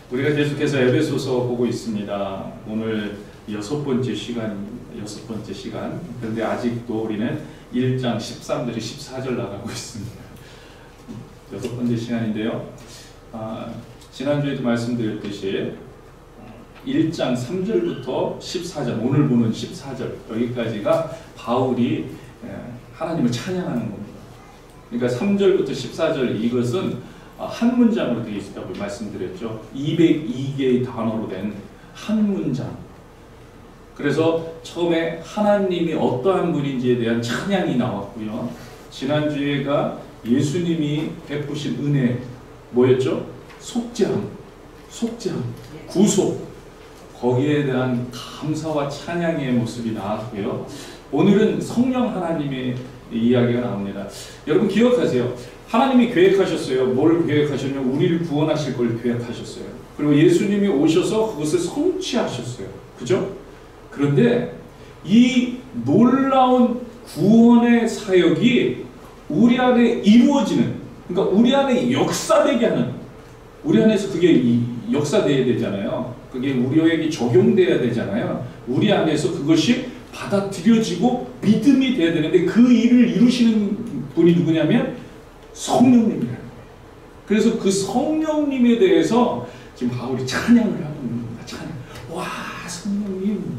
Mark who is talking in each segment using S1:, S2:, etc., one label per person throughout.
S1: 우리가 계속해서 에베소서 보고 있습니다. 오늘 6번째 시간. 그런데 아직도 우리는 1장 13절에 14절 나가고 있습니다. 6번째 시간인데요. 지난주에도 말씀드렸듯이 1장 3절부터 14절, 오늘 보는 14절 여기까지가 바울이 하나님을 찬양하는 겁니다. 그러니까 3절부터 14절 이것은 한 문장으로 되어 있다고 말씀드렸죠. 202개의 단어로 된 한 문장. 그래서 처음에 하나님이 어떠한 분인지에 대한 찬양이 나왔고요. 지난주에가 예수님이 베푸신 은혜 뭐였죠? 속죄함, 구속, 거기에 대한 감사와 찬양의 모습이 나왔고요. 오늘은 성령 하나님의 이야기가 나옵니다. 여러분 기억하세요. 하나님이 계획하셨어요. 뭘 계획하셨냐면 우리를 구원하실 걸 계획하셨어요. 그리고 예수님이 오셔서 그것을 성취하셨어요. 그죠? 그런데 이 놀라운 구원의 사역이 우리 안에 이루어지는, 그러니까 우리 안에 역사되게 하는, 우리 안에서 그게 역사되어야 되잖아요. 그게 우리에게 적용돼야 되잖아요. 우리 안에서 그것이 받아들여지고 믿음이 돼야 되는데 그 일을 이루시는 분이 누구냐면 성령님이라는 거예요. 그래서 그 성령님에 대해서 지금 바울이 찬양을 하고 있는 겁니다. 찬양. 와, 성령님.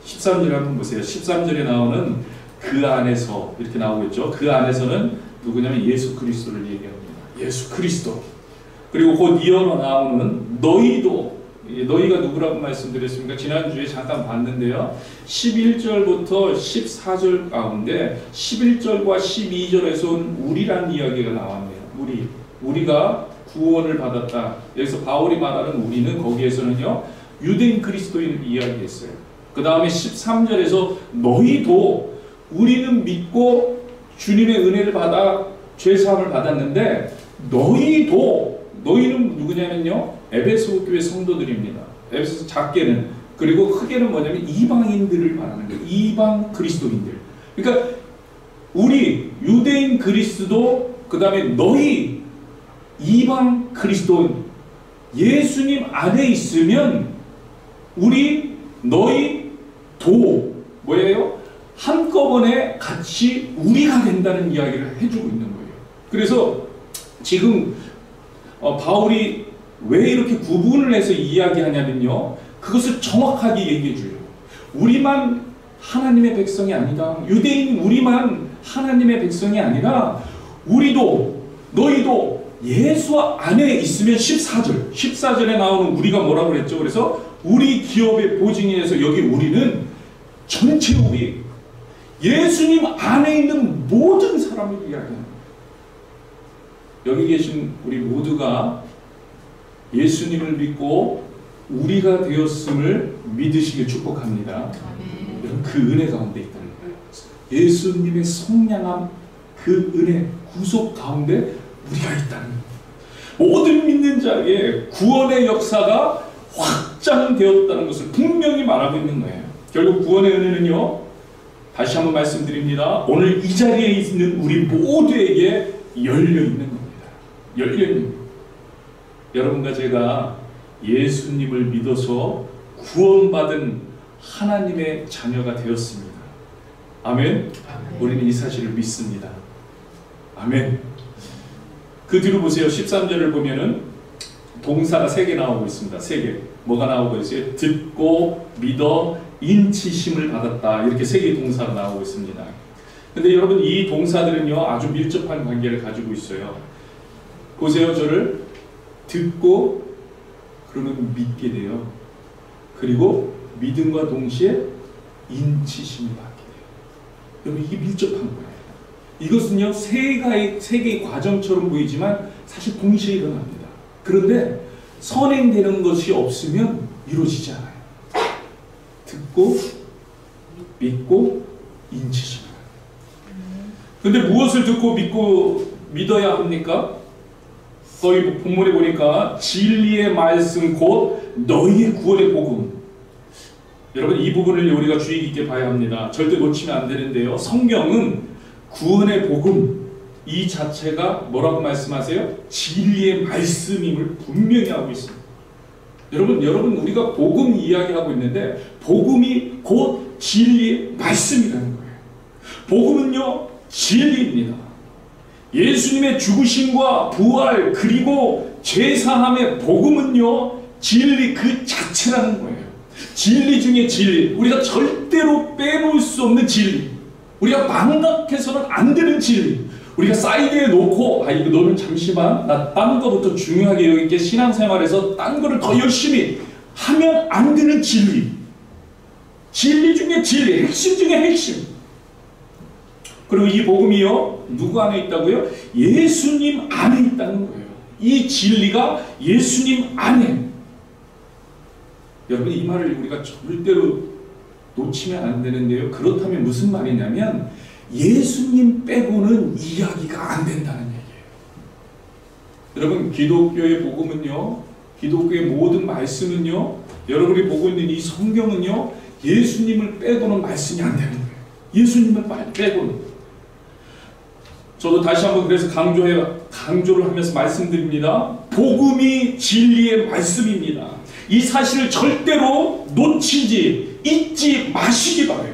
S1: 13절 한번 보세요. 13절에 나오는 그 안에서 이렇게 나오겠죠. 그 안에서는 누구냐면 예수 그리스도를 얘기합니다. 예수 그리스도. 그리고 곧 이어서 나오는 너희도, 너희가 누구라고 말씀드렸습니까? 지난주에 잠깐 봤는데요. 11절부터 14절 가운데 11절과 12절에서 우리라는 이야기가 나왔네요. 우리가 구원을 받았다. 여기서 바울이 말하는 우리는 거기에서는요. 유대인 그리스도인을 이야기했어요. 그 다음에 13절에서 너희도, 우리는 믿고 주님의 은혜를 받아 죄사함을 받았는데 너희는 누구냐면요. 에베소 교회 성도들입니다. 에베소 작게는, 그리고 크게는 뭐냐면 이방인들을 말하는 거예요. 이방 그리스도인들. 그러니까 우리 유대인 그리스도, 그 다음에 너희 이방 그리스도인, 예수님 안에 있으면 너희 뭐예요? 한꺼번에 같이 우리가 된다는 이야기를 해주고 있는 거예요. 그래서 지금 바울이 왜 이렇게 구분을 해서 이야기하냐면요. 그것을 정확하게 얘기해 줘요. 우리만 하나님의 백성이 아니다. 유대인 우리만 하나님의 백성이 아니라 너희도 예수 안에 있으면 14절에 나오는 우리가 뭐라고 그랬죠? 그래서 우리 기업의 보증인에서 여기 우리는 전체 우리, 예수님 안에 있는 모든 사람을 이야기합니다. 여기 계신 우리 모두가 예수님을 믿고 우리가 되었음을 믿으시길 축복합니다. 여러분 그 은혜 가운데 있다는 거예요. 예수님의 성량함, 그 은혜, 구속 가운데 우리가 있다는 거예요. 모든 믿는 자에게 구원의 역사가 확장되었다는 것을 분명히 말하고 있는 거예요. 결국 구원의 은혜는요, 다시 한번 말씀드립니다. 오늘 이 자리에 있는 우리 모두에게 열려 있는 겁니다. 열려 있는 겁니다. 여러분과 제가 예수님을 믿어서 구원받은 하나님의 자녀가 되었습니다. 아멘. 우리는 이 사실을 믿습니다. 아멘. 그 뒤로 보세요. 13절을 보면은 동사가 3개 나오고 있습니다. 3개. 뭐가 나오고 있어요? 듣고, 믿어, 인치심을 받았다. 이렇게 3개의 동사가 나오고 있습니다. 근데 여러분 이 동사들은요 아주 밀접한 관계를 가지고 있어요. 보세요. 저를 듣고 그러면 믿게 돼요. 그리고 믿음과 동시에 인치심을 받게 돼요. 여러분 이게 밀접한 거예요. 이것은요 세 개의 과정처럼 보이지만 사실 동시에 일어납니다. 그런데 선행되는 것이 없으면 이루어지지 않아요. 듣고 믿고 인치심을. 근데 무엇을 듣고 믿고 믿어야 합니까? 거기 본문에 보니까 진리의 말씀 곧 너희의 구원의 복음. 여러분 이 부분을 우리가 주의 깊게 봐야 합니다. 절대 놓치면 안 되는데요. 성경은 구원의 복음, 이 자체가 뭐라고 말씀하세요? 진리의 말씀임을 분명히 하고 있습니다. 여러분 우리가 복음 이야기하고 있는데 복음이 곧 진리의 말씀이라는 거예요. 복음은요 진리입니다. 예수님의 죽으심과 부활 그리고 죄사함의 복음은요 진리 그 자체라는 거예요. 진리 중에 진리, 우리가 절대로 빼놓을 수 없는 진리, 우리가 망각해서는 안 되는 진리, 우리가 사이드에 놓고 이거 너는 잠시만 나 딴 거부터 중요하게 여기게 신앙생활에서 딴 거를 더 열심히 하면 안 되는 진리, 진리 중에 진리, 핵심 중에 핵심. 그리고 이 복음이요 누구 안에 있다고요? 예수님 안에 있다는 거예요. 이 진리가 예수님 안에. 여러분 이 말을 우리가 절대로 놓치면 안 되는데요. 그렇다면 무슨 말이냐면 예수님 빼고는 이야기가 안 된다는 얘기예요. 여러분 기독교의 복음은요, 기독교의 모든 말씀은요, 여러분이 보고 있는 이 성경은요 예수님을 빼고는 말씀이 안 되는 거예요. 예수님을 빼고는. 저도 다시 한번 그래서 강조를 하면서 말씀드립니다. 복음이 진리의 말씀입니다. 이 사실을 절대로 놓치지 잊지 마시기 바라요.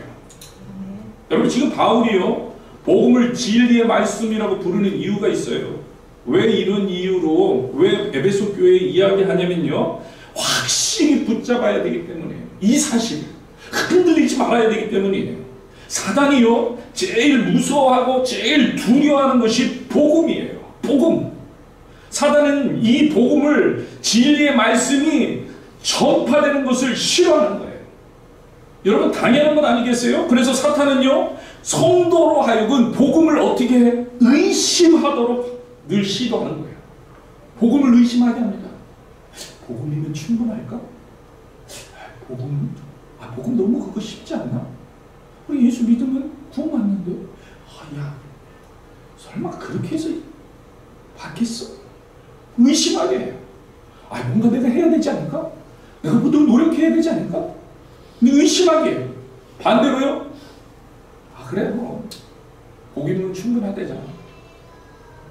S1: 여러분 지금 바울이요 복음을 진리의 말씀이라고 부르는 이유가 있어요. 왜 이런 이유로 왜 에베소 교회에 이야기하냐면요 확실히 붙잡아야 되기 때문이에요. 이 사실 흔들리지 말아야 되기 때문이에요. 사단이요 제일 무서워하고 제일 두려워하는 것이 복음이에요. 복음. 사단은 이 복음을 진리의 말씀이 전파되는 것을 싫어하는 거예요. 여러분 당연한 건 아니겠어요? 그래서 사탄은요 성도로 하여금 복음을 어떻게 해? 의심하도록 늘 시도하는 거예요. 복음을 의심하게 합니다. 복음이면 충분할까? 복음 너무 그거 쉽지 않나? 우리 예수 믿으면 구원받는데 야 설마 그렇게 해서 받겠어? 의심하게 해요. 뭔가 내가 해야 되지 않을까? 내가 뭐 노력해야 되지 않을까? 근데 의심하게 해요. 반대로요? 그래 뭐 복음은 충분하대잖아.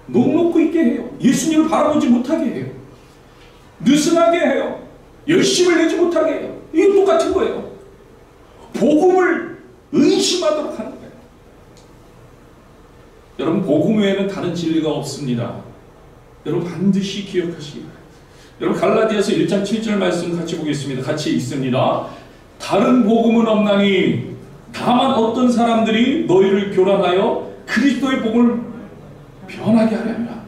S1: 넋 놓고 있게 해요. 예수님을 바라보지 못하게 해요. 느슨하게 해요. 열심을 내지 못하게 해요. 이게 똑같은 거예요. 복음을 의심하도록 하는 거예요. 여러분 복음 외에는 다른 진리가 없습니다. 여러분 반드시 기억하시기 바랍니다. 여러분 갈라디아서 1장 7절 말씀 같이 보겠습니다. 같이 읽습니다. 다른 복음은 없나니 다만 어떤 사람들이 너희를 교란하여 그리스도의 복음을 변하게 하려 합니다.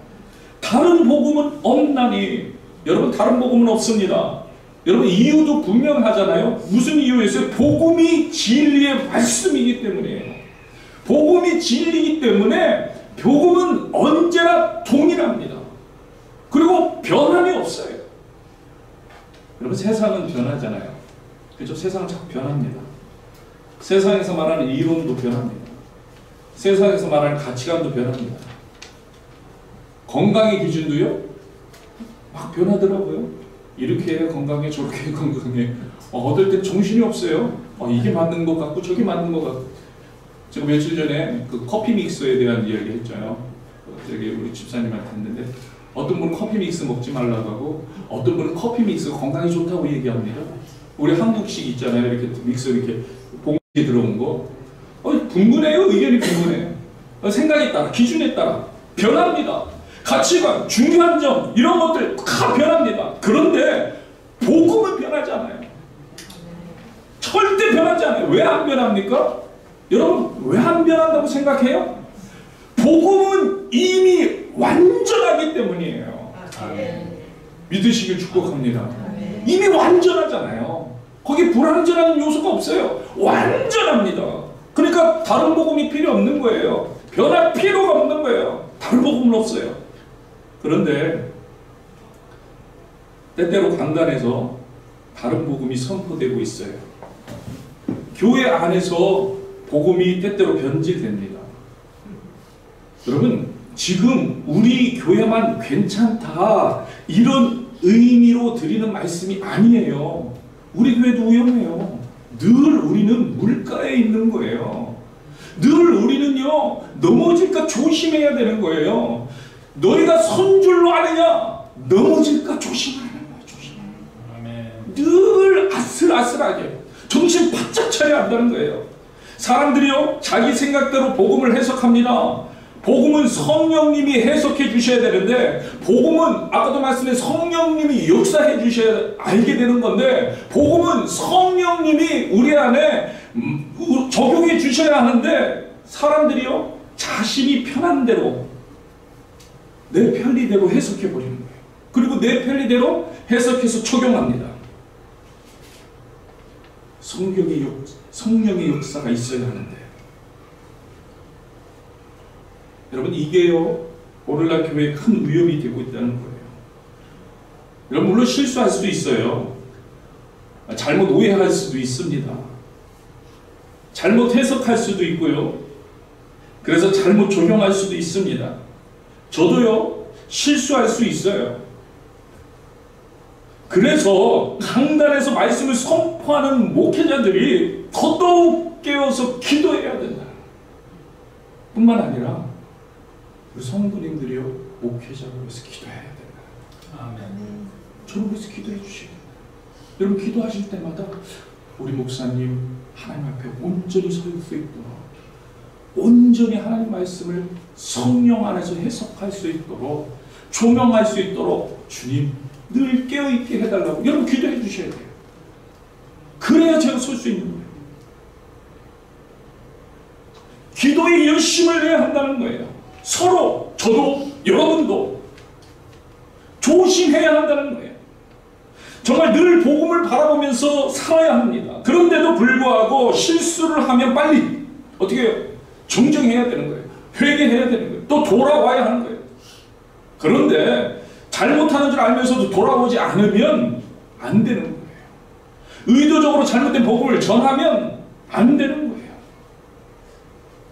S1: 다른 복음은 없나니 여러분 다른 복음은 없습니다. 여러분 이유도 분명하잖아요. 무슨 이유에서요? 복음이 진리의 말씀이기 때문이에요. 복음이 진리이기 때문에 복음은 언제나 동일합니다. 그리고 변함이 없어요. 여러분 세상은 변하잖아요. 그렇죠? 세상은 자꾸 변합니다. 세상에서 말하는 이론도 변합니다. 세상에서 말하는 가치관도 변합니다. 건강의 기준도요 막 변하더라고요. 이렇게 해야 건강해, 저렇게 해야 건강해. 어떨 때 정신이 없어요. 이게 맞는 것 같고 저게 맞는 것 같고. 제가 며칠 전에 그 커피 믹서에 대한 이야기 했잖아요. 저기 우리 집사님한테 했는데 어떤 분은 커피 믹스 먹지 말라고 하고 어떤 분은 커피 믹스가 건강에 좋다고 얘기합니다. 우리 한국식 있잖아요. 이렇게 믹서 이렇게 봉지에 들어온 거. 분분해요. 의견이 분분해요. 생각에 따라, 기준에 따라 변합니다. 가치관, 중요한 점 이런 것들 다 변합니다. 그런데 복음은 변하지 않아요. 절대 변하지 않아요. 왜 안 변합니까? 여러분 왜 안 변한다고 생각해요? 복음은 이미 완전하기 때문이에요. 믿으시길 축복합니다. 이미 완전하잖아요. 거기 불완전한 요소가 없어요. 완전합니다. 그러니까 다른 복음이 필요 없는 거예요. 변할 필요가 없는 거예요. 다른 복음은 없어요. 그런데 때때로 강단에서 다른 복음이 선포되고 있어요. 교회 안에서 복음이 때때로 변질됩니다. 여러분 지금 우리 교회만 괜찮다 이런 의미로 드리는 말씀이 아니에요. 우리 교회도 위험해요. 늘 우리는 물가에 있는 거예요. 늘 우리는요 넘어질까 조심해야 되는 거예요. 너희가 선줄로 아느냐? 넘어질까 조심하라는 거예요. 늘 아슬아슬하게 정신 바짝 차려야 한다는 거예요. 사람들이요 자기 생각대로 복음을 해석합니다. 복음은 성령님이 해석해 주셔야 되는데, 복음은 아까도 말씀드린 성령님이 역사해 주셔야 알게 되는 건데, 복음은 성령님이 우리 안에 적용해 주셔야 하는데, 사람들이요 자신이 편한 대로 내 편리대로 해석해 버리는 거예요. 그리고 내 편리대로 해석해서 적용합니다. 성령의 역사가 있어야 하는데, 여러분 이게요 오늘날 교회에 큰 위험이 되고 있다는 거예요. 여러분 물론 실수할 수도 있어요. 잘못 오해할 수도 있습니다. 잘못 해석할 수도 있고요. 그래서 잘못 적용할 수도 있습니다. 저도요 실수할 수 있어요. 그래서 강단에서 말씀을 선포하는 목회자들이 더더욱 깨어서 기도해야 된다. 뿐만 아니라 우리 성도님들이요 목회자로 위해서 기도해야 된다. 아멘. 저를 위해서 기도해 주셔야 된다. 여러분 기도하실 때마다 우리 목사님 하나님 앞에 온전히 설 수 있도록, 온전히 하나님 말씀을 성령 안에서 해석할 수 있도록, 조명할 수 있도록 주님 늘 깨어있게 해달라고 여러분 기도해 주셔야 돼요. 그래야 제가 설 수 있는 거예요. 기도에 열심을 내야 한다는 거예요. 서로, 저도, 여러분도 조심해야 한다는 거예요. 정말 늘 복음을 바라보면서 살아야 합니다. 그런데도 불구하고 실수를 하면 빨리 어떻게 해요? 정정해야 되는 거예요. 회개해야 되는 거예요. 또 돌아와야 하는 거예요. 그런데 잘못하는 줄 알면서도 돌아오지 않으면 안 되는 거예요. 의도적으로 잘못된 복음을 전하면 안 되는 거예요.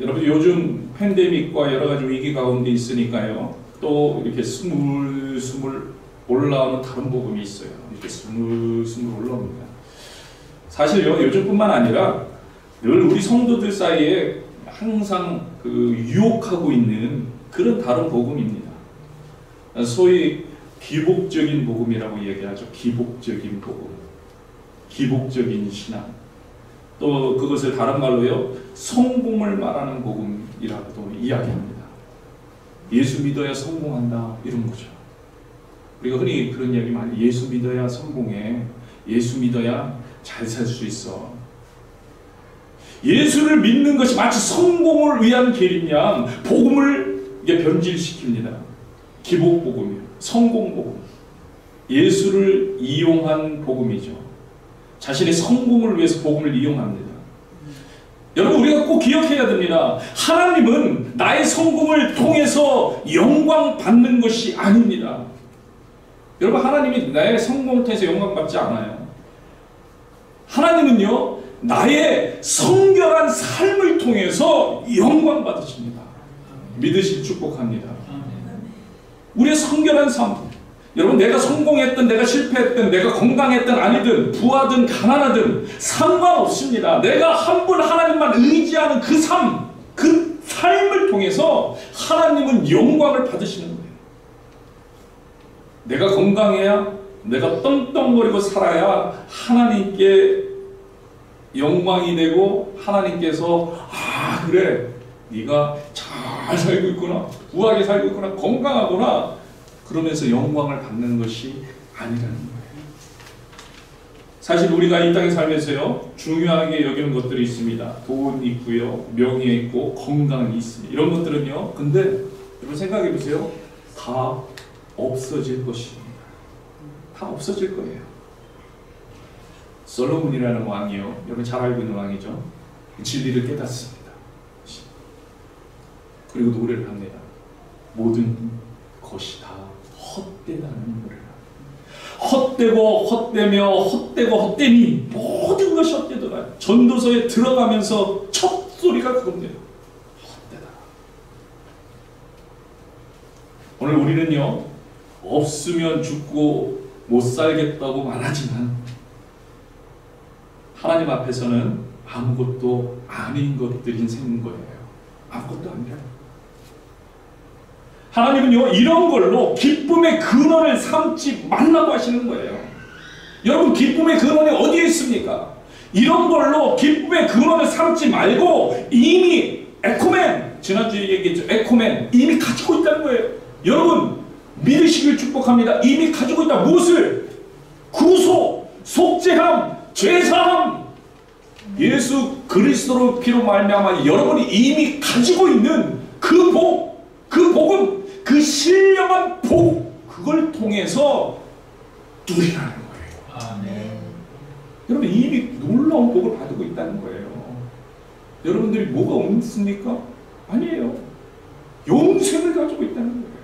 S1: 여러분 요즘 팬데믹과 여러 가지 위기 가운데 있으니까요. 또 이렇게 스물스물 올라오는 다른 복음이 있어요. 이렇게 스물스물 올라옵니다. 사실요 요즘뿐만 아니라 늘 우리 성도들 사이에 항상 그 유혹하고 있는 그런 다른 복음입니다. 소위 기복적인 복음이라고 얘기하죠. 기복적인 복음, 기복적인 신앙. 또 그것을 다른 말로요 성공을 말하는 복음이라고도 이야기합니다. 예수 믿어야 성공한다 이런 거죠. 우리가 흔히 그런 이야기 많이, 예수 믿어야 성공해, 예수 믿어야 잘 살 수 있어. 예수를 믿는 것이 마치 성공을 위한 길인 양 복음을 변질시킵니다. 기복복음이요, 성공복음, 예수를 이용한 복음이죠. 자신의 성공을 위해서 복음을 이용합니다. 여러분 우리가 꼭 기억해야 됩니다. 하나님은 나의 성공을 통해서 영광 받는 것이 아닙니다. 여러분 하나님이 나의 성공을 통해서 영광 받지 않아요. 하나님은요 나의 성결한 삶을 통해서 영광 받으십니다. 믿으실 축복합니다. 우리의 성결한 삶, 여러분 내가 성공했든 내가 실패했든 내가 건강했든 아니든 부하든 가난하든 상관없습니다. 내가 한 분 하나님만 의지하는 그 삶, 그 삶을 통해서 하나님은 영광을 받으시는 거예요. 내가 건강해야, 내가 떵떵거리고 살아야 하나님께 영광이 되고 하나님께서 아 그래 네가 잘 살고 있구나, 우아하게 살고 있구나, 건강하구나 그러면서 영광을 받는 것이 아니라는 거예요. 사실 우리가 이 땅에 살면서요 중요하게 여기는 것들이 있습니다. 돈 있고요, 명예 있고, 건강이 있습니다. 이런 것들은요 근데 여러분 생각해 보세요. 다 없어질 것입니다. 다 없어질 거예요. 솔로몬이라는 왕이요, 여러분 잘 알고 있는 왕이죠. 진리를 깨닫습니다. 그리고 노래를 합니다. 모든 것이 다 헛되다는 노래를 합니다. 헛되고 헛되며 헛되고 헛되니 모든 것이 헛되더라. 전도서에 들어가면서 첫 소리가 그겁니다. 헛되다. 오늘 우리는요 없으면 죽고 못 살겠다고 말하지만 하나님 앞에서는 아무것도 아닌 것들인 셈인 거예요. 아무것도 아니라. 하나님은요, 이런 걸로 기쁨의 근원을 삼지 말라고 하시는 거예요. 여러분, 기쁨의 근원이 어디에 있습니까? 이런 걸로 기쁨의 근원을 삼지 말고 이미 에코멘, 지난주에 얘기했죠. 에코멘, 이미 가지고 있다는 거예요. 여러분, 믿으시길 축복합니다. 이미 가지고 있다. 무엇을? 구속, 속죄함, 죄사함. 예수 그리스도로 피로 말미암아 여러분이 이미 가지고 있는 그 복, 그 복음, 그 신령한 복, 그걸 통해서 누리라는 거예요.
S2: 아멘.
S1: 여러분, 이미 놀라운 복을 받고 있다는 거예요. 여러분들이 뭐가 없습니까? 아니에요. 영생을 가지고 있다는 거예요.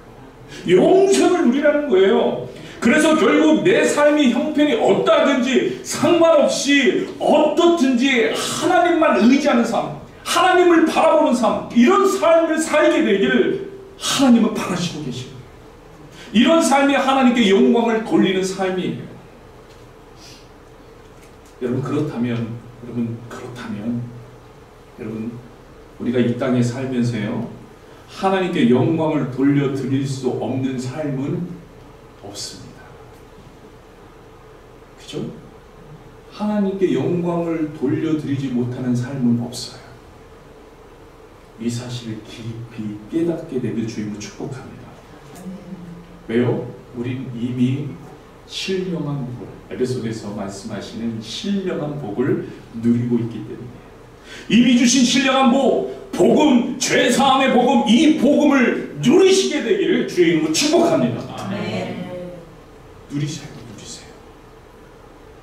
S1: 영생을 누리라는 거예요. 그래서 결국 내 삶의 형편이 어떠하든지 상관없이 어떻든지 하나님만 의지하는 삶, 하나님을 바라보는 삶, 이런 삶을 살게 되기를 하나님은 바라시고 계십니다. 이런 삶이 하나님께 영광을 돌리는 삶이에요. 여러분, 그렇다면 여러분, 우리가 이 땅에 살면서요, 하나님께 영광을 돌려드릴 수 없는 삶은 없습니다. 그죠? 하나님께 영광을 돌려드리지 못하는 삶은 없어요. 이 사실을 깊이 깨닫게 되길 주님을 축복합니다. 왜요? 우린 이미 신령한 복을, 에베소서에서 말씀하시는 신령한 복을 누리고 있기 때문에, 이미 주신 신령한 복, 복음, 죄사함의 복음, 이 복음을 누리시게 되기를 주의 이름으로 축복합니다.
S2: 아멘.
S1: 누리세요.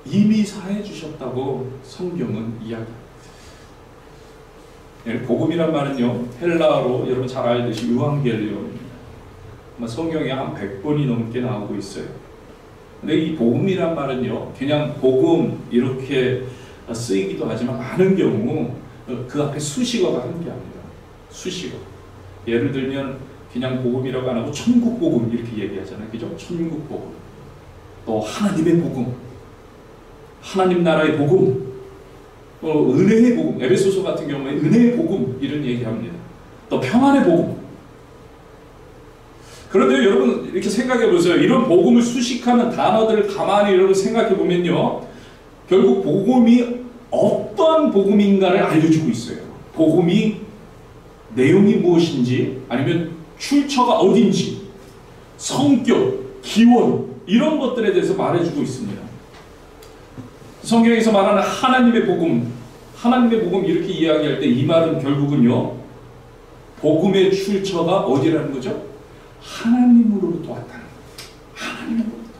S1: 이미 사해 주셨다고 성경은 이야기합니다. 복음이란 말은요, 헬라어로 여러분 잘 알듯이 유앙겔리온입니다. 성경에 한 100번이 넘게 나오고 있어요. 근데 이 복음이란 말은요, 그냥 복음 이렇게 쓰이기도 하지만 많은 경우 그 앞에 수식어가 함께합니다. 수식어. 예를 들면 그냥 복음이라고 안 하고 천국 복음 이렇게 얘기하잖아요. 그죠? 천국 복음. 또 하나님의 복음, 하나님 나라의 복음, 은혜의 복음, 에베소서 같은 경우에 은혜의 복음 이런 얘기합니다. 또 평안의 복음. 그런데 여러분 이렇게 생각해 보세요. 이런 복음을 수식하는 단어들을 가만히 여러분 생각해 보면요, 결국 복음이 어떤 복음인가를 알려주고 있어요. 복음이 내용이 무엇인지, 아니면 출처가 어딘지, 성격, 기원, 이런 것들에 대해서 말해주고 있습니다. 성경에서 말하는 하나님의 복음 이렇게 이야기할 때 이 말은 결국은요, 복음의 출처가 어디라는 거죠? 하나님으로부터 왔다는 거예요. 하나님으로부터.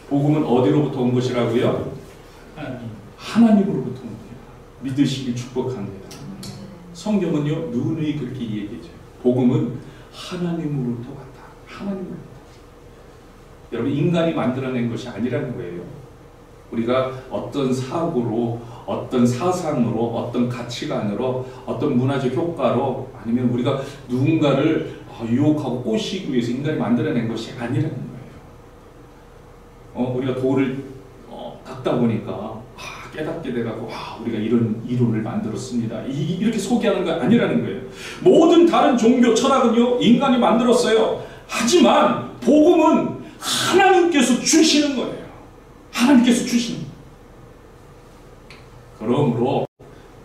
S1: 복음은 어디로부터 온 것이라고요? 하나님으로부터 온 겁니다. 믿으시길 축복합니다. 성경은요, 누누이 그렇게 얘기해줘요. 복음은 하나님으로부터 왔다. 하나님으로부터. 여러분, 인간이 만들어낸 것이 아니라는 거예요. 우리가 어떤 사고로, 어떤 사상으로, 어떤 가치관으로, 어떤 문화적 효과로, 아니면 우리가 누군가를 유혹하고 꼬시기 위해서 인간이 만들어낸 것이 아니라는 거예요. 우리가 돌을 닦다 보니까 깨닫게 돼가지고 우리가 이런 이론을 만들었습니다. 이렇게 소개하는 거 아니라는 거예요. 모든 다른 종교 철학은요, 인간이 만들었어요. 하지만 복음은 하나님께서 주시는 거예요. 하나님께서 주시는 거예요. 그러므로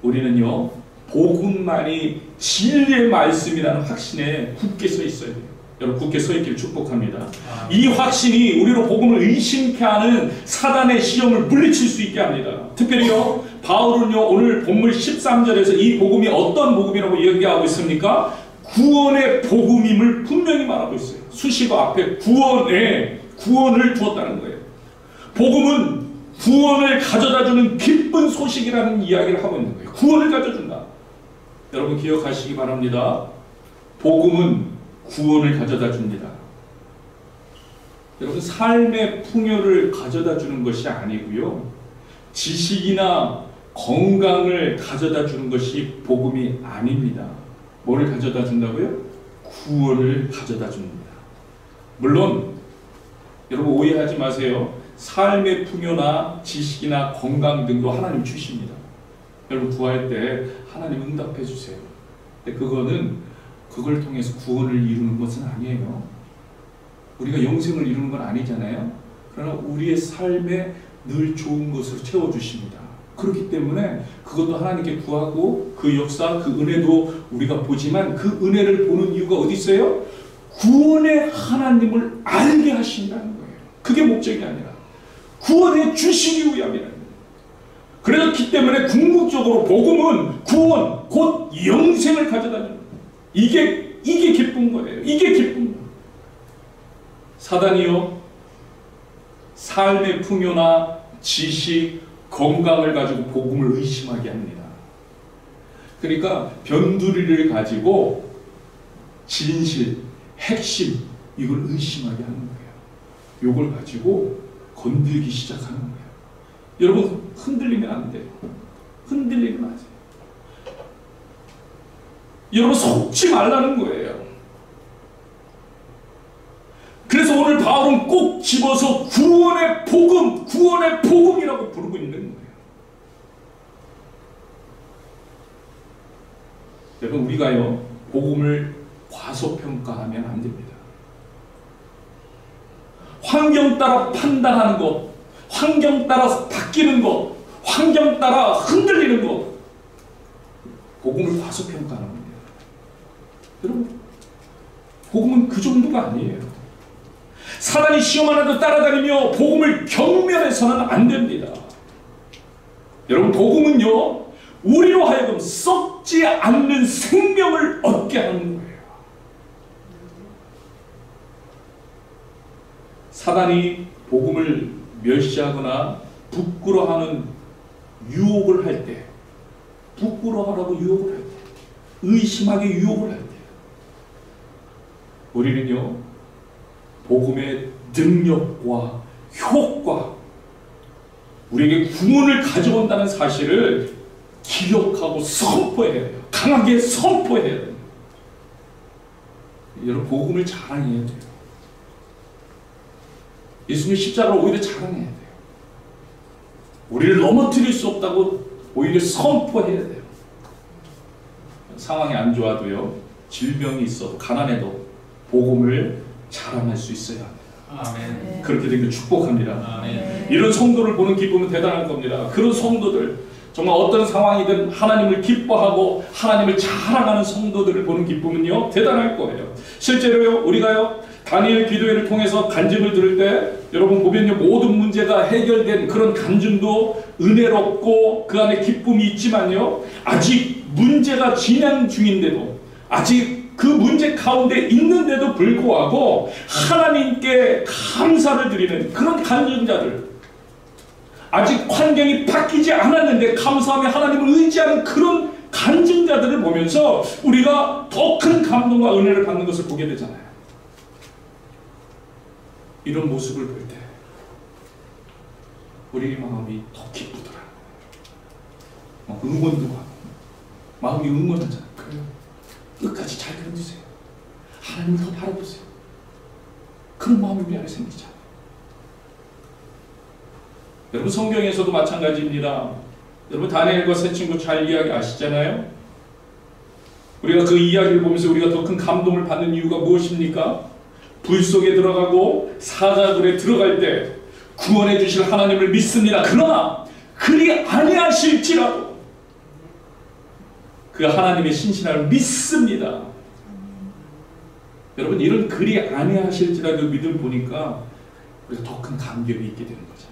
S1: 우리는요, 복음만이 진리의 말씀이라는 확신에 굳게 서 있어야 돼요. 여러분, 굳게 서 있기를 축복합니다. 이 확신이 우리로 복음을 의심케 하는 사단의 시험을 물리칠 수 있게 합니다. 특별히요, 바울은요, 오늘 본문 13절에서 이 복음이 어떤 복음이라고 얘기하고 있습니까? 구원의 복음임을 분명히 말하고 있어요. 수식어 앞에 구원을 두었다는 거예요. 복음은 구원을 가져다주는 기쁜 소식이라는 이야기를 하고 있는 거예요. 구원을 가져준다. 여러분 기억하시기 바랍니다. 복음은 구원을 가져다 줍니다. 여러분, 삶의 풍요를 가져다 주는 것이 아니고요, 지식이나 건강을 가져다 주는 것이 복음이 아닙니다. 뭐를 가져다 준다고요? 구원을 가져다 줍니다. 물론 여러분 오해하지 마세요. 삶의 풍요나 지식이나 건강 등도 하나님 주십니다. 여러분 구할 때 하나님 응답해 주세요. 근데 그걸 통해서 구원을 이루는 것은 아니에요. 우리가 영생을 이루는 건 아니잖아요. 그러나 우리의 삶에 늘 좋은 것으로 채워주십니다. 그렇기 때문에 그것도 하나님께 구하고 그 역사, 그 은혜도 우리가 보지만 그 은혜를 보는 이유가 어디 있어요? 구원의 하나님을 알게 하신다는 거예요. 그게 목적이 아니라 구원해 주시기 위함이라는 거예요. 그렇기 때문에 궁극적으로 복음은 구원, 곧 영생을 가져다주는 거예요. 이게 기쁜 거예요. 이게 기쁜 거예요. 사단이요, 삶의 풍요나 지식, 건강을 가지고 복음을 의심하게 합니다. 그러니까 변두리를 가지고 진실, 핵심, 이걸 의심하게 하는 거예요. 이걸 가지고 건들기 시작하는 거예요. 여러분 흔들리면 안 돼요. 흔들리면 안 돼요. 여러분 속지 말라는 거예요. 그래서 오늘 바울은 꼭 집어서 구원의 복음이라고 부르고 있는 거예요. 여러분 우리가요 복음을 과소평가하면 안 됩니다. 환경 따라 판단하는 것, 환경 따라 바뀌는 것, 환경 따라 흔들리는 것, 복음을 과소평가하는 겁니다. 여러분 복음은 그 정도가 아니에요. 사단이 시험 하나도 따라다니며 복음을 경멸해서는 안 됩니다. 여러분 복음은요 우리로 하여금 썩지 않는 생명을 얻게 하는 거예요. 사단이 복음을 멸시하거나 부끄러워하는 유혹을 할 때, 부끄러워하라고 유혹을 할 때, 의심하게 유혹을 할 때, 우리는요 복음의 능력과 효과, 우리에게 구원을 가져온다는 사실을 기억하고 선포해야 돼요. 강하게 선포해야 돼요. 여러분 복음을 자랑해야 돼요. 예수님 십자가를 오히려 자랑해야 돼요. 우리를 넘어뜨릴 수 없다고 오히려 선포해야 돼요. 상황이 안 좋아도요, 질병이 있어도 가난해도 복음을 자랑할 수 있어야 합니다.
S2: 아멘.
S1: 그렇게 되길 축복합니다.
S2: 아멘.
S1: 이런 성도를 보는 기쁨은 대단한 겁니다. 그런 성도들, 정말 어떤 상황이든 하나님을 기뻐하고 하나님을 자랑하는 성도들을 보는 기쁨은요 대단할 거예요. 실제로요 우리가요 다니엘 기도회를 통해서 간증을 들을 때 여러분 보면요 모든 문제가 해결된 그런 간증도 은혜롭고 그 안에 기쁨이 있지만요 아직 문제가 진행 중인데도, 아직 그 문제 가운데 있는데도 불구하고 하나님께 감사를 드리는 그런 간증자들, 아직 환경이 바뀌지 않았는데 감사하며 하나님을 의지하는 그런 간증자들을 보면서 우리가 더 큰 감동과 은혜를 받는 것을 보게 되잖아요. 이런 모습을 볼 때 우리 마음이 더 기쁘더라. 응원도 하고 마음이 응원하잖아요. 그래요. 끝까지 잘 견디세요. 하나님을 더 바라보세요. 그런 마음이 우리 안에 생기잖아요. 여러분 성경에서도 마찬가지입니다. 여러분 다니엘과 세 친구 잘 이야기 아시잖아요. 우리가 그 이야기를 보면서 우리가 더 큰 감동을 받는 이유가 무엇입니까? 불 속에 들어가고 사자굴에 들어갈 때 구원해 주실 하나님을 믿습니다. 그러나 그리 아니하실지라도 그 하나님의 신실함을 믿습니다. 여러분 이런 그리 아니하실지라도 믿음을 보니까 우리가 더 큰 감격이 있게 되는 거죠.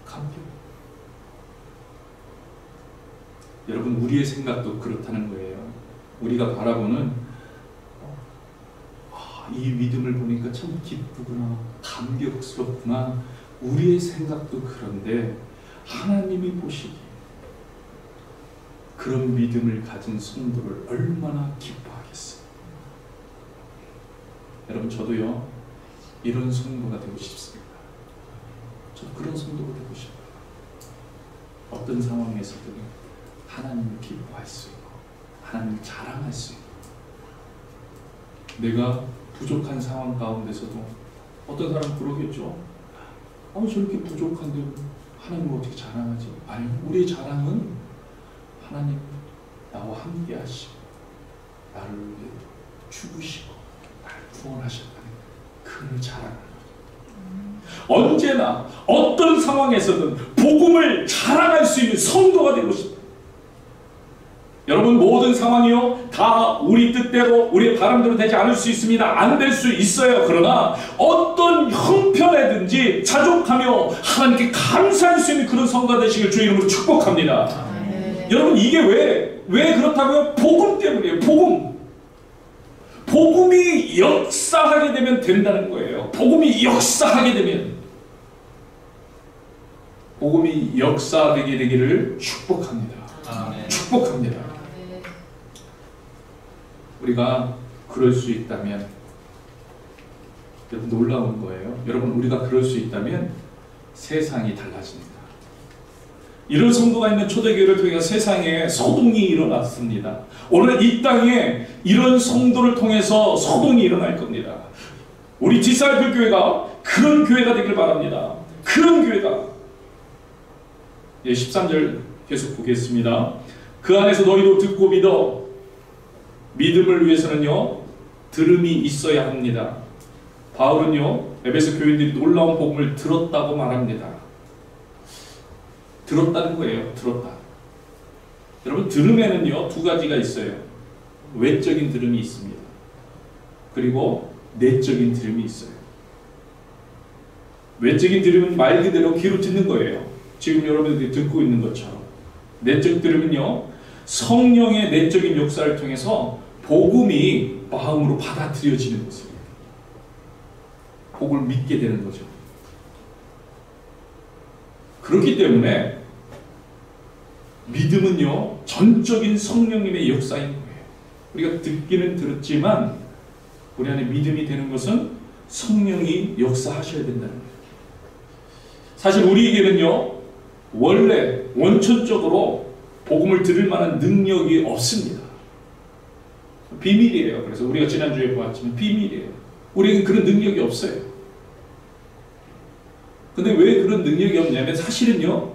S1: 감격. 여러분 우리의 생각도 그렇다는 거예요. 우리가 바라보는 이 믿음을 보니까 참 기쁘구나, 감격스럽구나. 우리의 생각도 그런데 하나님이 보시기 그런 믿음을 가진 성도를 얼마나 기뻐하겠어요. 여러분 저도요 이런 성도가 되고 싶습니다. 저도 그런 성도가 되고 싶어요. 어떤 상황에서든 하나님을 기뻐할 수 있고 하나님을 자랑할 수 있고, 내가 부족한 상황 가운데서도 어떤 사람은 그러겠죠. 저렇게 부족한데 하나님을 어떻게 자랑하지? 아니, 우리의 자랑은 하나님 나와 함께 하시고 나를 위해 죽으시고 나를 구원하셨다는 그를 자랑하는 거예요. 언제나 어떤 상황에서든 복음을 자랑할 수 있는 성도가 되고 싶다. 여러분, 모든 상황이요 다 우리 뜻대로 우리의 바람대로 되지 않을 수 있습니다. 안 될 수 있어요. 그러나 어떤 형편에든지 자족하며 하나님께 감사할 수 있는 그런 성도가 되시길 주의 이름으로 축복합니다. 여러분, 이게 왜 그렇다고요? 복음 때문이에요. 복음이 역사하게 되면 된다는 거예요. 복음이 역사하게 되면, 복음이 역사되게 되기를 축복합니다. 축복합니다. 우리가 그럴 수 있다면, 여러분 놀라운 거예요. 여러분, 우리가 그럴 수 있다면 세상이 달라집니다. 이런 성도가 있는 초대교회를 통해 세상에 소동이 일어났습니다. 오늘 이 땅에 이런 성도를 통해서 소동이 일어날 겁니다. 우리 디사이플 교회가 그런 교회가 되길 바랍니다. 그런 교회가. 13절 계속 보겠습니다. 그 안에서 너희도 듣고 믿어. 믿음을 위해서는요 들음이 있어야 합니다. 바울은요 에베소 교인들이 놀라운 복음을 들었다고 말합니다. 들었다는 거예요. 들었다. 여러분, 들음에는요 두 가지가 있어요. 외적인 들음이 있습니다. 그리고 내적인 들음이 있어요. 외적인 들음은 말 그대로 귀로 듣는 거예요. 지금 여러분들이 듣고 있는 것처럼. 내적 들음은요 성령의 내적인 역사를 통해서 복음이 마음으로 받아들여지는 것입니다. 복음을 믿게 되는 거죠. 그렇기 때문에 믿음은요 전적인 성령님의 역사인 거예요. 우리가 듣기는 들었지만 우리 안에 믿음이 되는 것은 성령이 역사하셔야 된다는 거예요. 사실 우리에게는요 원래 원천적으로 복음을 들을 만한 능력이 없습니다. 비밀이에요. 그래서 우리가 지난주에 보았지만 비밀이에요. 우리에겐 그런 능력이 없어요. 근데 왜 그런 능력이 없냐면 사실은요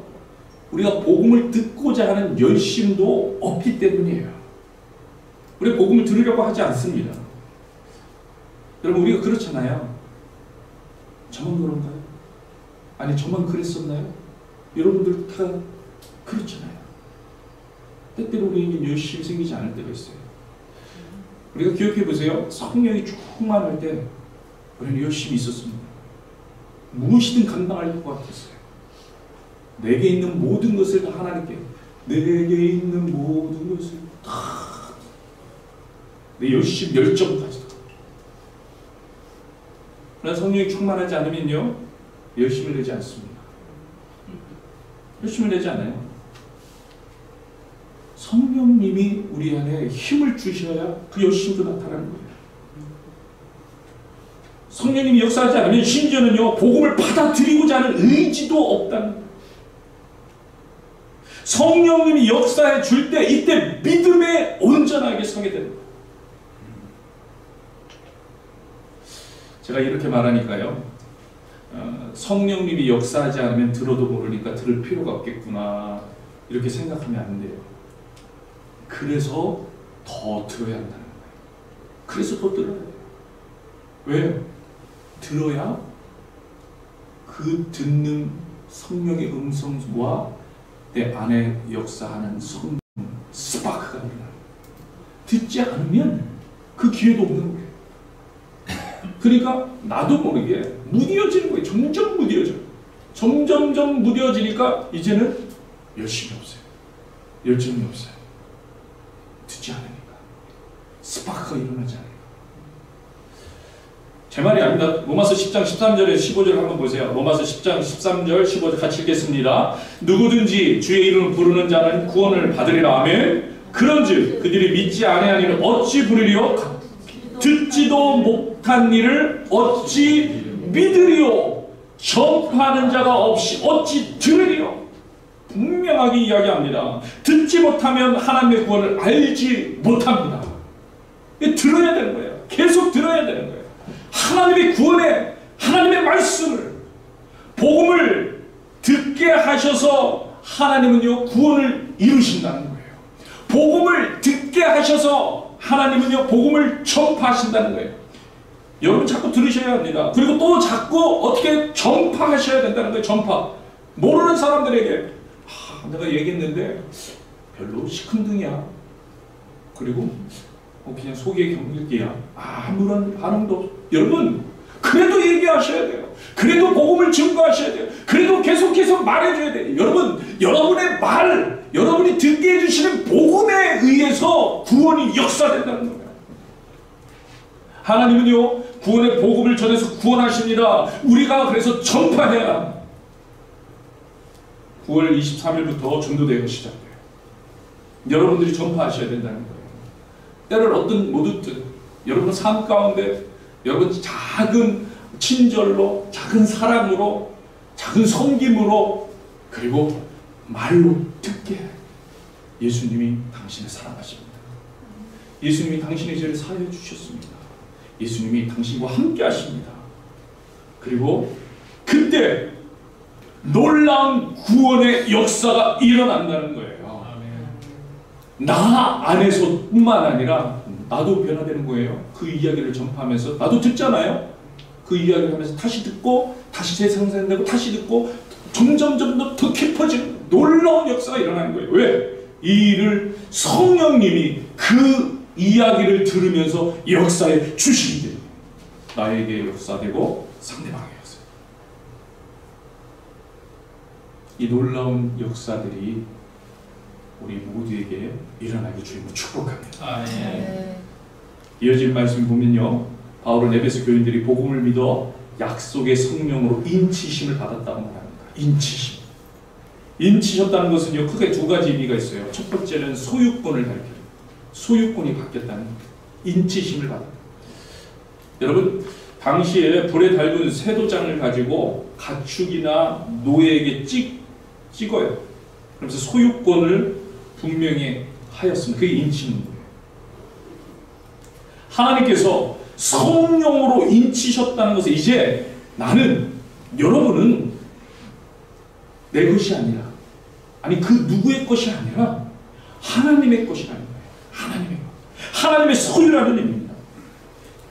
S1: 우리가 복음을 듣고자 하는 열심도 없기 때문이에요. 우리가 복음을 들으려고 하지 않습니다. 여러분, 우리가 그렇잖아요. 저만 그런가요? 아니, 저만 그랬었나요? 여러분들 다 그렇잖아요. 때때로 우리에게 열심히 생기지 않을 때가 있어요. 우리가 기억해 보세요. 성령이 충만할 때 우리는 열심히 있었습니다. 무엇이든 감당할 것 같았어요. 내게 있는 모든 것을 다 하나님께, 내게 있는 모든 것을 다 내 열정까지도. 그러나 성령이 충만하지 않으면요 열심을 내지 않습니다. 열심을 내지 않아요. 성령님이 우리 안에 힘을 주셔야 그 열심도 나타나는 거예요. 성령님이 역사하지 않으면 심지어는요 복음을 받아들이고자 하는 의지도 없다는 거예요. 성령님이 역사해 줄 때 이때 믿음에 온전하게 서게 됩니다. 제가 이렇게 말하니까요 성령님이 역사하지 않으면 들어도 모르니까 들을 필요가 없겠구나 이렇게 생각하면 안 돼요. 그래서 더 들어야 한다는 거예요. 그래서 더 들어야 돼요. 왜요? 들어야 그 듣는 성령의 음성과 내 안에 역사하는 성령 스파크가 일어나요. 듣지 않으면 그 기회도 없는 거예요. 그러니까 나도 모르게 무뎌지는 거예요. 점점 무뎌져요. 점점점 무뎌지니까 이제는 열심이 없어요. 열정이 없어요. 듣지 않으니까. 스파크가 일어나지 않으니까. 제 말이 아닙니다. 로마서 10장 13절에 15절 한번 보세요. 로마서 10장 13절 15절 같이 읽겠습니다. 누구든지 주의 이름을 부르는 자는 구원을 받으리라. 아멘. 그런즉 그들이 믿지 아니하니는 어찌 부르리요? 듣지도 못한 일을 어찌 믿으리요? 접하는 자가 없이 어찌 들으리요? 분명하게 이야기합니다. 듣지 못하면 하나님의 구원을 알지 못합니다. 들어야 되는 거예요. 계속 들어야 되는 거예요. 하나님의 구원에 하나님의 말씀을 복음을 듣게 듣게 하셔서 하나님은요 구원을 이루신다는 거예요. 복음을 듣게 하셔서 하나님은요 복음을 전파하신다는 거예요. 여러분 자꾸 들으셔야 합니다. 그리고 또 자꾸 어떻게 전파하셔야 된다는 거예요. 전파. 모르는 사람들에게 내가 얘기했는데 별로 시큰둥이야. 그리고 그냥 속에 경일기야. 아무런 반응도 없어. 여러분 그래도 얘기하셔야 돼요. 그래도 복음을 증거하셔야 돼요. 그래도 계속해서 말해줘야 돼요. 여러분 여러분의 말, 여러분이 듣게 해주시는 복음에 의해서 구원이 역사된다는 거예요. 하나님은요 구원의 복음을 전해서 구원하십니다. 우리가 그래서 전파해야 9월 23일부터 전도대회가 시작돼요. 여러분들이 전파하셔야 된다는 거예요. 때를 얻든 못 얻든 여러분 삶 가운데 여러분 작은 친절로, 작은 사랑으로, 작은 섬김으로, 그리고 말로 듣게 예수님이 당신을 사랑하십니다. 예수님이 당신의 죄를 사하여 주셨습니다. 예수님이 당신과 함께 하십니다. 그리고 그때 놀라운 구원의 역사가 일어난다는 거예요. 나 안에서뿐만 아니라 나도 변화되는 거예요. 그 이야기를 전파하면서 나도 듣잖아요. 그 이야기를 하면서 다시 듣고 다시 재생산되고 다시 듣고 점점 더 깊어지는 놀라운 역사가 일어나는 거예요. 왜? 이 일을 성령님이 그 이야기를 들으면서 역사에 주시기 때문에 나에게 역사되고 상대방에게 역사. 이 놀라운 역사들이 우리 모두에게 일어나기 주님을 축복합니다. 이어진 말씀 보면요, 바울은 에베소 교인들이 복음을 믿어 약속의 성령으로 인치심을 받았다고 말합니다. 인치심. 인치셨다는 것은요 크게 두 가지 의미가 있어요. 첫 번째는 소유권을 가리켜요. 소유권이 바뀌었다는 인치심을 받았다. 여러분 당시에 불에 달군 쇠도장을 가지고 가축이나 노예에게 찍어요. 그러면서 소유권을 분명히 하였습니다. 그게 인치는 거예요. 하나님께서 성령으로 인치셨다는 것은 이제 나는, 여러분은 내 것이 아니라, 아니 그 누구의 것이 아니라 하나님의 것이라는 거예요. 하나님의 소유라는 의미입니다.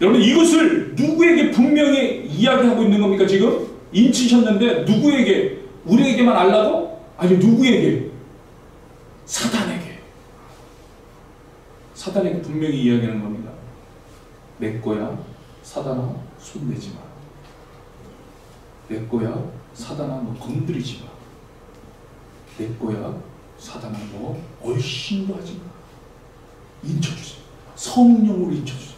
S1: 여러분 이것을 누구에게 분명히 이야기하고 있는 겁니까? 지금 인치셨는데 누구에게? 우리에게만 알라고? 아니 누구에게? 사단에게 분명히 이야기하는 겁니다. 내 거야 사단아 손대지 마. 내 거야 사단아 너 건드리지 마. 내 거야 사단아 너 얼씬도 하지 마. 인쳐주세요. 성령으로 인쳐주세요.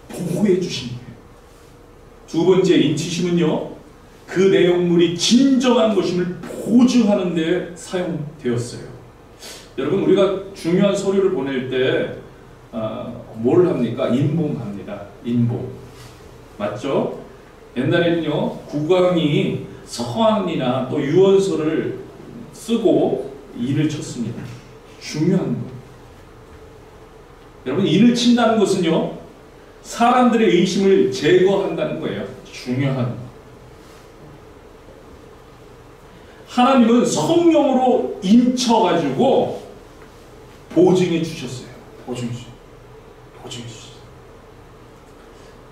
S1: 보호해 주시는 거예요. 두 번째 인치심은요, 그 내용물이 진정한 것임을 보증하는 데 사용되었어요. 여러분 우리가 중요한 서류를 보낼 때 뭘 합니까? 인봉합니다. 인봉. 맞죠? 옛날에는요 국왕이 서한이나 또 유언서를 쓰고 인을 쳤습니다. 중요한 거. 여러분 인을 친다는 것은요 사람들의 의심을 제거한다는 거예요. 중요한 거. 하나님은 성령으로 인쳐가지고 보증해 주셨어요. 보증해 주셨어요.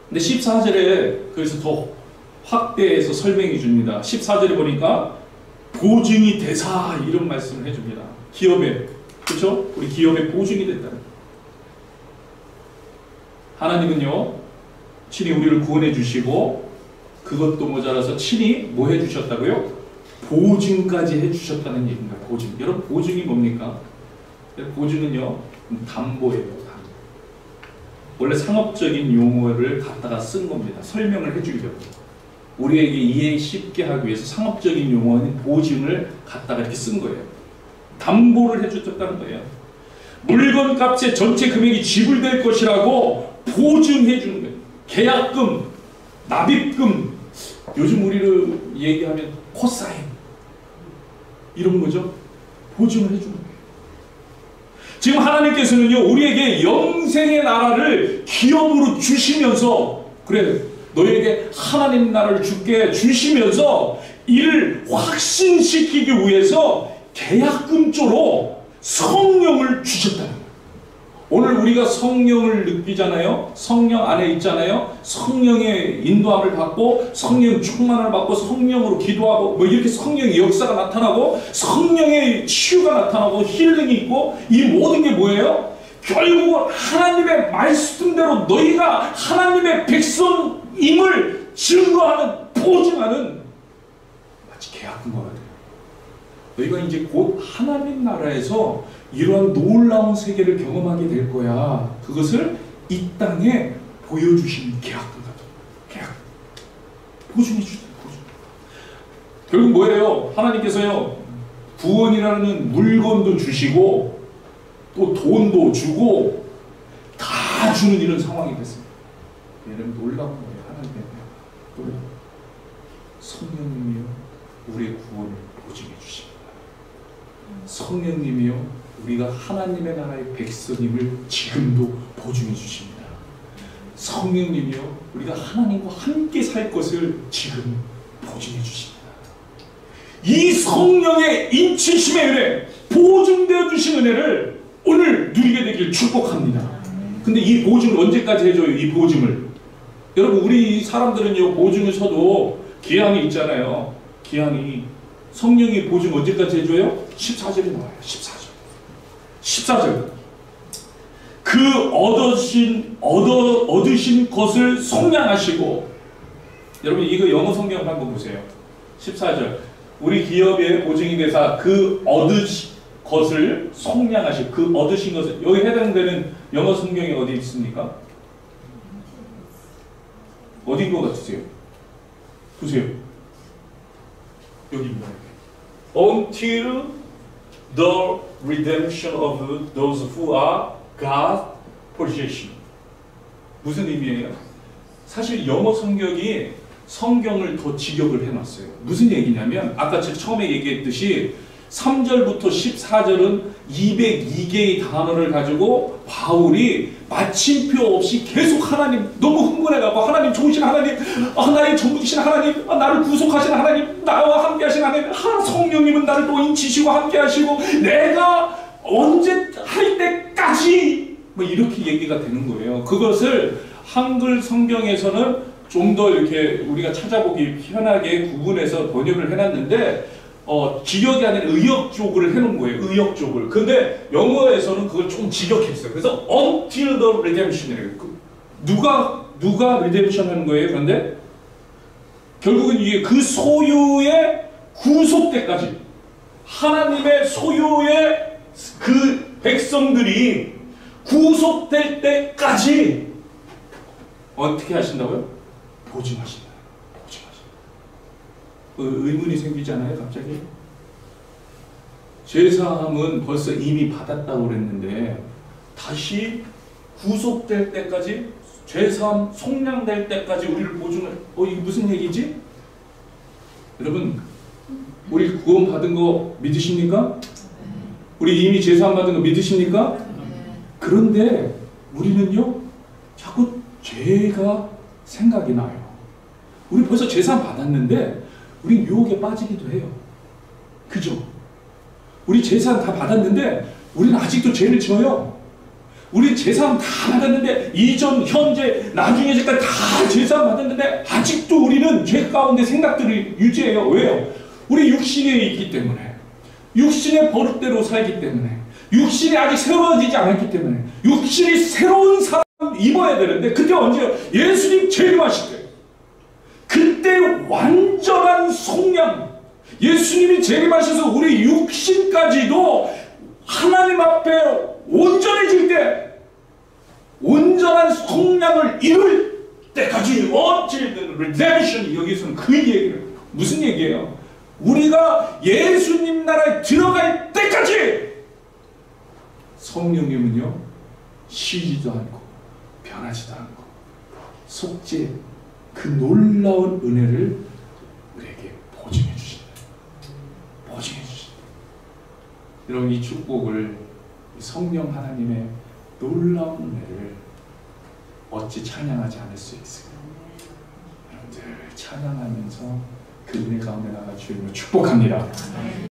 S1: 근데 14절에 그래서 더 확대해서 설명해 줍니다. 14절에 보니까 보증이 되사 이런 말씀을 해줍니다. 기업에, 그렇죠? 우리 기업에 보증이 됐다는. 하나님은요 친히 우리를 구원해 주시고 그것도 모자라서 친히 뭐 해 주셨다고요? 보증까지 해 주셨다는 얘기입니다. 보증. 여러분 보증이 뭡니까? 보증은요 담보예요. 원래 상업적인 용어를 갖다가 쓴 겁니다. 설명을 해주려고. 우리에게 이해 쉽게 하기 위해서 상업적인 용어는 보증을 갖다가 이렇게 쓴 거예요. 담보를 해줬다는 거예요. 물건 값의 전체 금액이 지불될 것이라고 보증해 주는 거예요. 계약금, 납입금, 요즘 우리를 얘기하면 코사인 이런 거죠. 보증을 해주는 거예요. 지금 하나님께서는요 우리에게 영생의 나라를 기업으로 주시면서 그래 너에게 하나님 나라를 주게 주시면서 이를 확신시키기 위해서 계약금조로 성령을 주셨다는 거예요. 오늘 우리가 성령을 느끼잖아요. 성령 안에 있잖아요. 성령의 인도함을 받고 성령 충만을 받고 성령으로 기도하고 뭐 이렇게 성령의 역사가 나타나고 성령의 치유가 나타나고 힐링이 있고 이 모든 게 뭐예요? 결국은 하나님의 말씀대로 너희가 하나님의 백성임을 증거하는 보증하는 마치 계약금과 같아요. 너희가 이제 곧 하나님 나라에서 이러한 놀라운 세계를 경험하게 될 거야. 그것을 이 땅에 보여주시는 계약금 같은 계약 보증해 주세요. 보증. 결국 뭐예요? 하나님께서요 구원이라는 물건도 주시고 또 돈도 주고 다 주는 이런 상황이 됐습니다. 여러분 놀라운 거예요. 하나님의 놀라운 성령님이요 우리의 구원을 보증해 주십니다. 성령님이요 우리가 하나님의 나라의 백성임을 지금도 보증해 주십니다. 성령님이요 우리가 하나님과 함께 살 것을 지금 보증해 주십니다. 이 성령의 인치심의 은혜, 보증되어 주신 은혜를 오늘 누리게 되길 축복합니다. 근데 이 보증을 언제까지 해줘요? 이 보증을 여러분 우리 사람들은요 보증을 서도 기한이 있잖아요. 기한이 성령의 보증 언제까지 해줘요? 14절에 나와요. 14절 그 얻으신 것을 속량하시고 여러분 이거 영어 성경을 한번 보세요. 14절 우리 기업의 보증이 되사 그 얻으신 것을 속량하시고 그 얻으신 것을 여기 해당되는 영어 성경이 어디 있습니까? 어디인 것 같으세요? 보세요. 여기입니다. Until the redemption of those who are God's possession. 무슨 의미예요? 사실 영어 성경이 성경을 더 직역을 해놨어요. 무슨 얘기냐면 아까 제가 처음에 얘기했듯이 3절부터 14절은 202개의 단어를 가지고 바울이 마침표 없이 계속 하나님 너무 흥분해가고 하나님 좋으신 하나님 나의 전부이신 하나님 나를 구속하신 하나님 나와 함께 하신 하나님 성령님은 나를 또 인치시고 함께 하시고 내가 언제 할 때까지 뭐 이렇게 얘기가 되는 거예요. 그것을 한글 성경에서는 좀 더 이렇게 우리가 찾아보기 편하게 구분해서 번역을 해놨는데 직역이 아니라 의역적을 해놓은 거예요. 의역적을. 근데 영어에서는 그걸 좀 직역했어요. 그래서 until the redemption이래요. 누가 redemption 하는 거예요? 그런데 결국은 이게 그 소유의 구속 때까지 하나님의 소유의 그 백성들이 구속될 때까지 어떻게 하신다고요? 보증하신다. 의문이 생기잖아요, 갑자기. 제사함은 벌써 이미 받았다고 그랬는데 다시 구속될 때까지 제사함 속량될 때까지 우리를 보증을 이게 무슨 얘기지? 여러분 우리 구원 받은 거 믿으십니까? 우리 이미 제사함 받은 거 믿으십니까? 그런데 우리는요 자꾸 죄가 생각이 나요. 우리 벌써 제사함 받았는데 우린 유혹에 빠지기도 해요. 그죠? 우리 제사함 다 받았는데 우리는 아직도 죄를 지어요. 우리 제사함 다 받았는데 이전, 현재, 나중에까지 다 제사함 받았는데 아직도 우리는 죄 가운데 생각들을 유지해요. 왜요? 우리 육신에 있기 때문에 육신의 버릇대로 살기 때문에 육신이 아직 새로워지지 않았기 때문에 육신이 새로운 사람 입어야 되는데 그때 언제요? 예수님 재림하실 때 그때 완전한 속량 예수님이 재림하셔서 우리 육신까지도 하나님 앞에 온전해질 때 온전한 속량을 이룰 때까지 until the redemption 여기서는 그 얘기를 무슨 얘기예요? 우리가 예수님 나라에 들어갈 때까지 성령님은요 쉬지도 않고 변하지도 않고 속죄 그 놀라운 은혜를 우리에게 보증해 주신다. 보증해 주신다. 여러분 이 축복을 성령 하나님의 놀라운 은혜를 어찌 찬양하지 않을 수 있을까요? 늘 찬양하면서 그 은혜 가운데 나가 주님을 축복합니다.